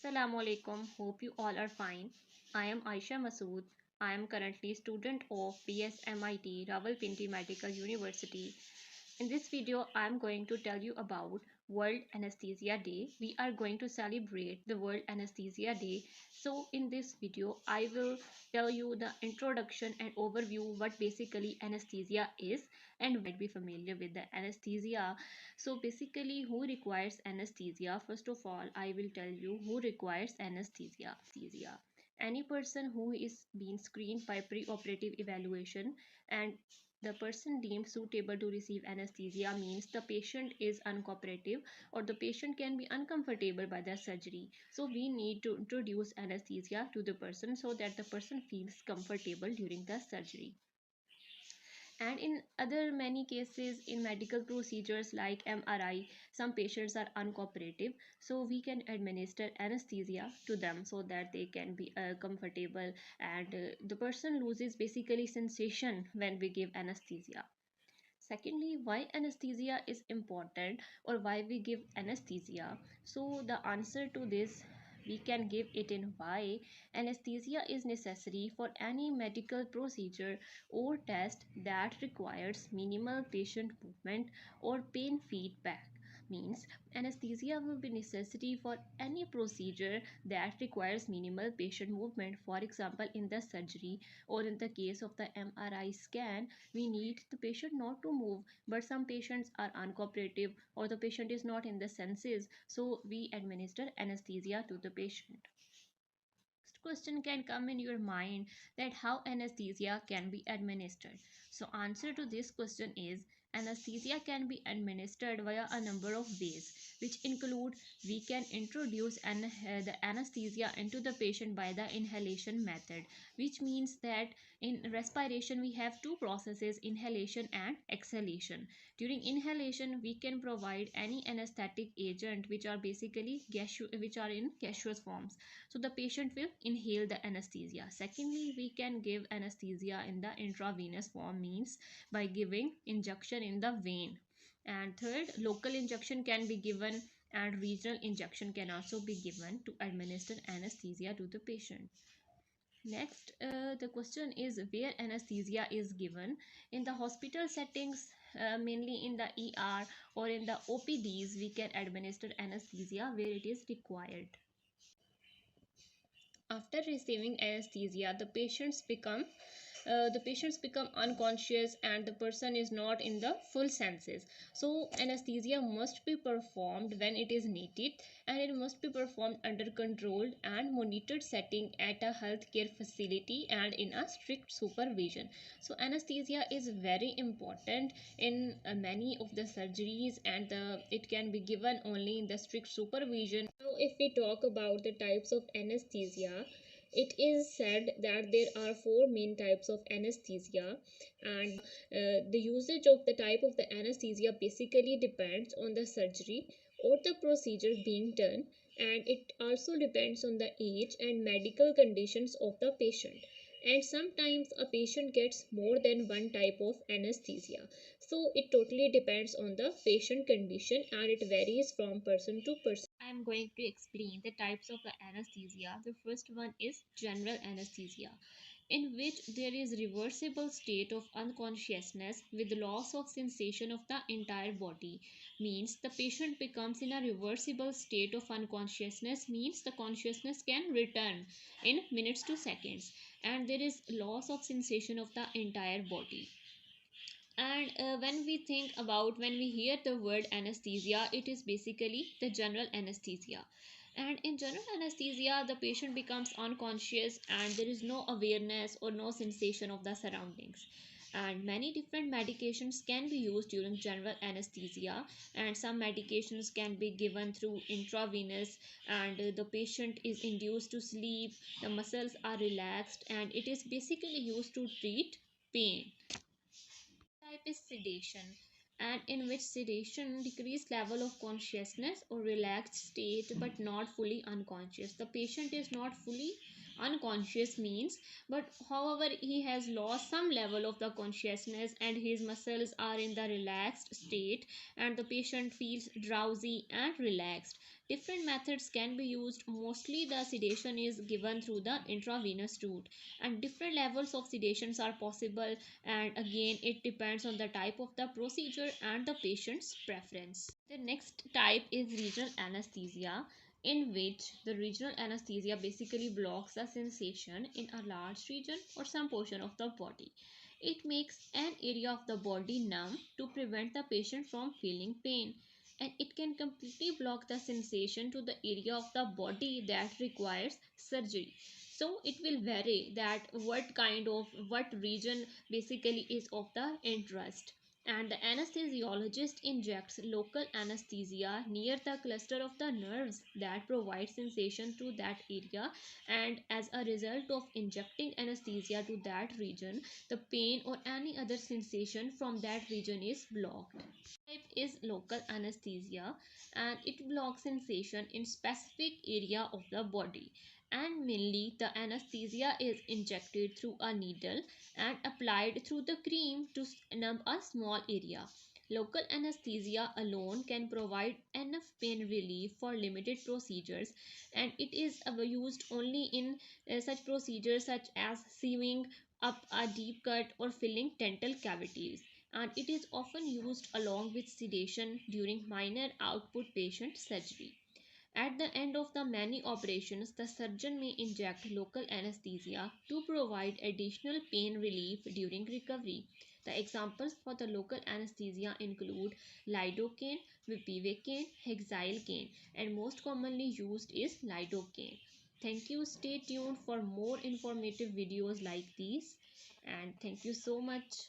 Assalamu alaikum. Hope you all are fine. I am Ayesha Saeed. I am currently student of BSMIT Rawalpindi Medical University. In this video, I am going to tell you about World Anesthesia Day. We are going to celebrate the World Anesthesia Day. So in this video, I will tell you the introduction and overview what basically anesthesia is and might be familiar with the anesthesia. So basically, who requires anesthesia? First of all, I will tell you who requires anesthesia. Any person who is being screened by pre-operative evaluation and the person deemed suitable to receive anesthesia means the patient is uncooperative or the patient can be uncomfortable by the surgery. So we need to introduce anesthesia to the person so that the person feels comfortable during the surgery. And in other many cases in medical procedures like MRI, some patients are uncooperative, so we can administer anesthesia to them so that they can be comfortable, and the person loses basically sensation when we give anesthesia. Secondly, why anesthesia is important or why we give anesthesia. So the answer to this we can give it in why anesthesia is necessary for any medical procedure or test that requires minimal patient movement or pain feedback. Means anesthesia will be necessary for any procedure that requires minimal patient movement. For example, in the surgery or in the case of the MRI scan, we need the patient not to move, but some patients are uncooperative or the patient is not in the senses, so we administer anesthesia to the patient. Next question can come in your mind that how anesthesia can be administered. So answer to this question is anesthesia can be administered via a number of ways, which include we can introduce the anesthesia into the patient by the inhalation method, which means that in respiration we have two processes, inhalation and exhalation. During inhalation we can provide any anesthetic agent which are basically which are in gaseous forms, so the patient will inhale the anesthesia. Secondly, we can give anesthesia in the intravenous form, means by giving injection in the vein. And third, local injection can be given and regional injection can also be given to administer anesthesia to the patient. Next, the question is where anesthesia is given. In the hospital settings, mainly in the ER or in the OPDs, we can administer anesthesia where it is required. After receiving anesthesia, the patients become unconscious and the person is not in the full senses. So anesthesia must be performed when it is needed, and it must be performed under controlled and monitored setting at a healthcare facility and in a strict supervision. So anesthesia is very important in many of the surgeries, and it can be given only in the strict supervision. Now if we talk about the types of anesthesia, it is said that there are four main types of anesthesia, and the usage of the type of the anesthesia basically depends on the surgery or the procedure being done, and it also depends on the age and medical conditions of the patient. And sometimes a patient gets more than one type of anesthesia, so it totally depends on the patient condition and it varies from person to person. I am going to explain the types of the anesthesia. The first one is general anesthesia, in which there is reversible state of unconsciousness with loss of sensation of the entire body. Means the patient becomes in a reversible state of unconsciousness, means the consciousness can return in minutes to seconds, and there is loss of sensation of the entire body. And when we hear the word anesthesia, it is basically the general anesthesia. And in general anesthesia, the patient becomes unconscious and there is no awareness or no sensation of the surroundings. And many different medications can be used during general anesthesia, and some medications can be given through intravenous, and the patient is induced to sleep, the muscles are relaxed, and it is basically used to treat pain. Type is sedation, and in which sedation decreased level of consciousness or relaxed state but not fully unconscious. The patient is not fully unconscious means, but however he has lost some level of the consciousness and his muscles are in the relaxed state and the patient feels drowsy and relaxed. Different methods can be used. Mostly the sedation is given through the intravenous route, and different levels of sedations are possible, and again it depends on the type of the procedure and the patient's preference. The next type is regional anesthesia, in which the regional anesthesia basically blocks the sensation in a large region or some portion of the body. It makes an area of the body numb to prevent the patient from feeling pain, and it can completely block the sensation to the area of the body that requires surgery. So it will vary that what region basically is of the interest, and the anesthesiologist injects local anesthesia near the cluster of the nerves that provide sensation to that area, and as a result of injecting anesthesia to that region, the pain or any other sensation from that region is blocked. Type is local anesthesia, and it blocks sensation in specific area of the body, and mainly the anesthesia is injected through a needle and applied through the cream to numb a small area. Local anesthesia alone can provide enough pain relief for limited procedures, and it is used only in such procedures such as sewing up a deep cut or filling dental cavities, and it is often used along with sedation during minor output patient surgery. At the end of the many operations, the surgeon may inject local anesthesia to provide additional pain relief during recovery. The examples for the local anesthesia include lidocaine, bupivacaine, hexyl and most commonly used is lidocaine. Thank you. Stay tuned for more informative videos like these, and thank you so much.